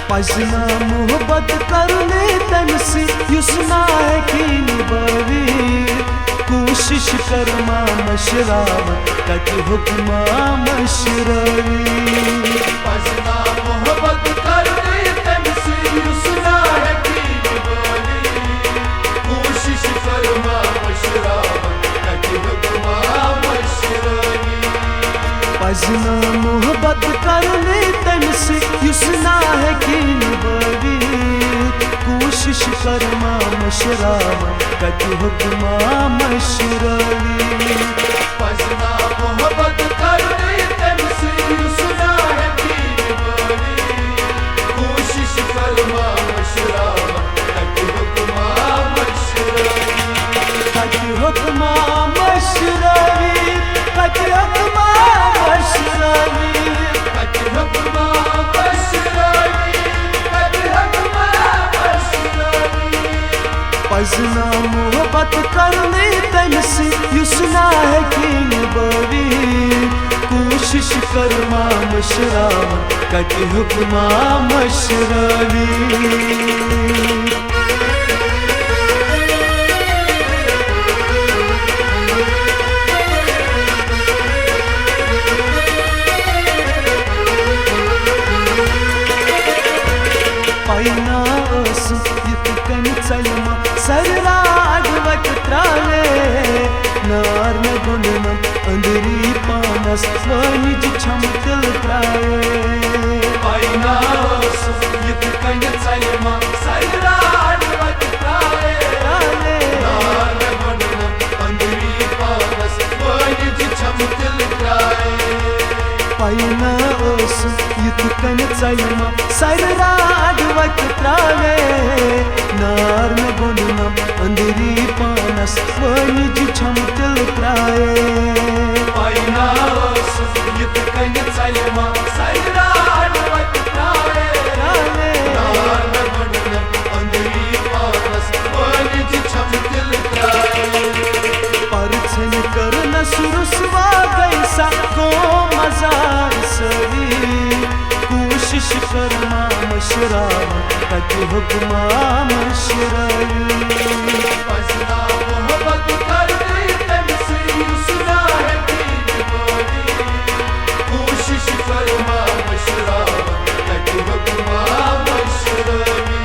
पजना मोहब्बत करने तमसे युसना है कि निभावी कोशिश कर मशराव कट हुक्मा मशरवी पजना मोहब्बत करने तमसे युसना है कि निभावी कोशिश कर मशराव कट हुक्मा मशरवी पजना मोहब्बत करने तमसे युसना है कि निभावी कोशिश कर मशराव कट हुक्मा मशरवी पजना मोहब्बत करने तमसे युसना है कि निभावी कोशिश कर मशराव कट हुक्मा मशरवी कट हुक्मा मशरवी कट हुक्मा मशरवी कट हुक्मा मशरवी कट हुक्मा मशरवी पजना मोहब्बत करने तमसे युसना है कि निभावी कोशिश कर मशराव कट हुक्मा मशरवी पैना यत कन चलमा सरराड वट त्रावे नार में गुंडनम अंदरी पानस वनिज छम तिल त्रावे पैना यत कन चलमा सरराड वट त्रावे नार में गुंडनम अंदरी पानस वनिज छम तिल त्रावे पैना यत कन चलमा सरराड वट त्रावे नार में गुंडनम अंदरी पानस वनिज छम तिल त्रावे पैना यत कन चलमा सरराड वट त्रावे नार में गुंडनम अंदरी पानस वनिज छम तिल त्रावे परछन करना सुरसवा गैसा को मजार सवी कोशिश कर मशराव कट हुक्मा मशरवी पजना मोहब्बत करने तमसे युसना है कि निभावी कोशिश कर मशराव कट हुक्मा मशरवी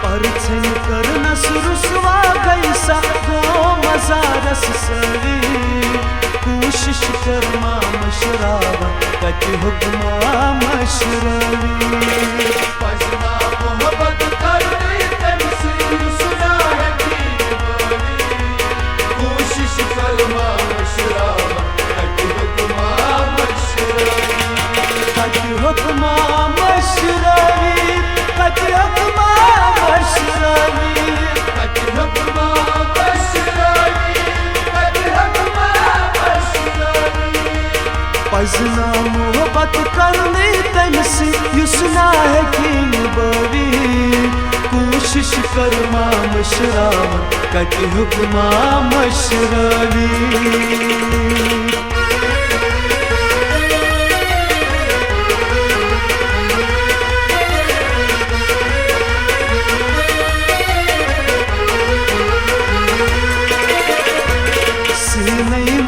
परछन करना सुरसवा गैसा को मजारस सवी कोशिश कर मशराव कट हुक्मा मशरवी पजना मोहब्बत करने तमसे युसना है कि निभावी कोशिश कर मशराव कट हुक्मा मशरवी कट हुक्मा मशरवी कट हुक्मा मशरवी कट हुक्मा मशरवी कट हुक्मा मशरवी पजना मोहब्बत करने तमसे युसना है कि निभावी कोशिश कर मशराव कट हुक्मा मशरवी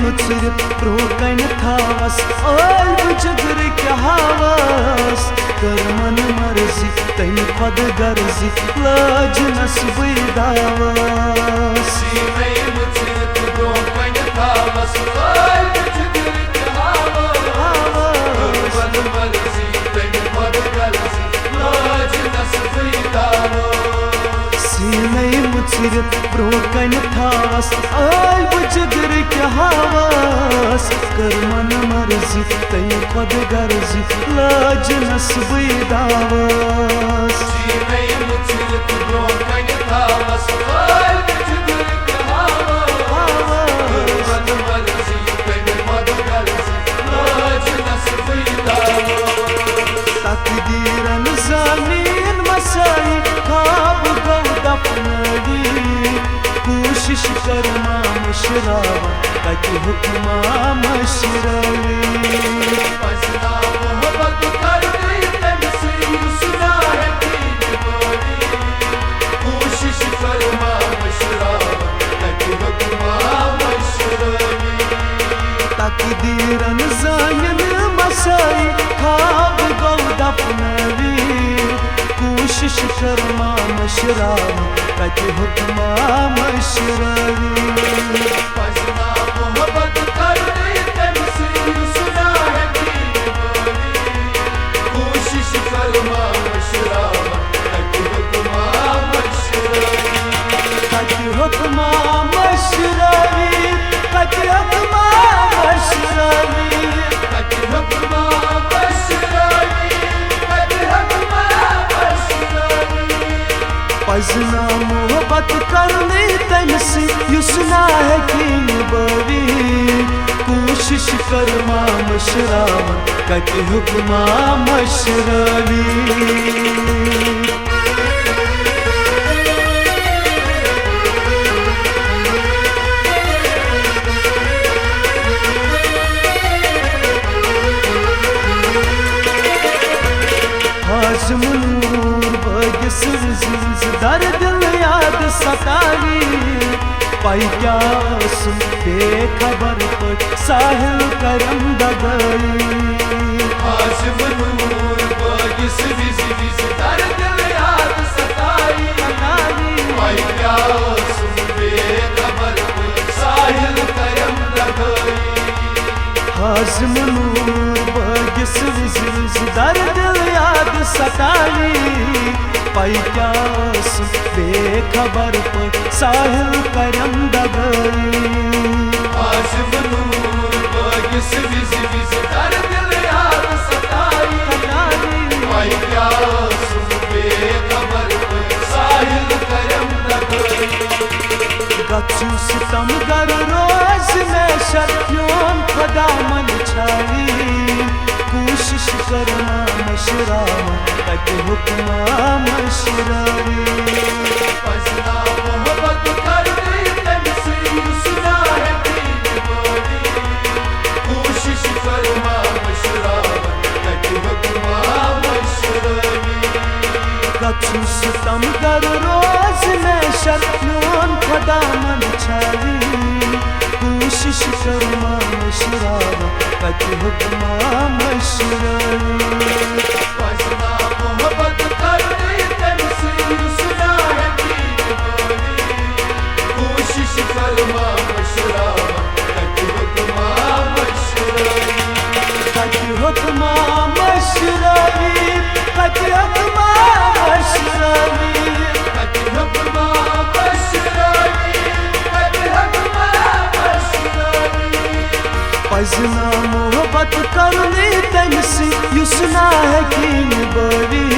मुझरफ प्रोकन थावस ओल बुजगर के हावस कर मन मर्जी तन खुद गर्जी लाज नस्ब दावस सीने मुझरफ प्रोकन थावस ओल बुजगर के हावस कर मन मर्जी तन खुद गर्जी लाज नस्ब दावस सीने मुझरफ प्रोकन थावस ओल बुजगर के हावस कर मन मर्जी तन खुद गर्जी लाज नस्ब दावस सीने मुझरफ प्रोकन थावस ओल बुजगर के हावस कर मन मर्जी तन खुद गर्जी लाज नस्ब दावस तकदीरन ज़मीन मसाई खाब गौ दफनवी कोशिश कर मशराव कट हुक्मा मशरवी पजना मोहब्बत करने तमसे युसना कोशिश करमा मशराव कत हुक्मा मशरावी पजना मोहब्बत करने तमसे सुना है दीन बोली कोशिश करमा मशराव कत हुक्मा मशरावी कत हुक्मा मशरावी कत हुक्मा मशरावी कत हुक्मा मशरावी कत हुक्मा मशरावी पजना मोहब्बत करने तमसे युसना है किन बवी कोशिश करमा मशराव कत हुक्मा मशरावी आजमनूर बगिस विज दर दिल याद सतावी पाई क्या सुन बेखबर पर साहिल करम दगई आजमनूर बगिस विज दर दिल याद सताई पाई क्या सुन बेखबर पर साहिल करम दगई आजमनूर बगिस विज दर दिल याद सतावी पाई क्या सुन बेखबर पर साहिल करम दगई आजमनूर बगिस विज दर दिल याद सताई पाई क्या सुन बेखबर पर साहिल करम दगई गच्छु सितम गर रोज में शर्यों खुदा मन छावी कोशिश करना मशराव कत हुक्मा मशरावी पजना मोहब्बत करने तमसे सुना है दीन बोली कोशिश करमा मशराव कत हुक्मा मशरावी गच्छु सितम गर रोज में शर्यों खुदा मन छावी कोशिश करना मशराव कत हुक्मा मशरावी पजना मोहब्बत करने तमसे सुना है दीन बोली कोशिश करमा मशराव कत हुक्मा मशरावी कत हुक्मा मशरावी कत हुक्मा मशरावी कत हुक्मा मशरावी कत हुक्मा मशरावी पजना मोहब्बत करने तमसे युसना है किन बवी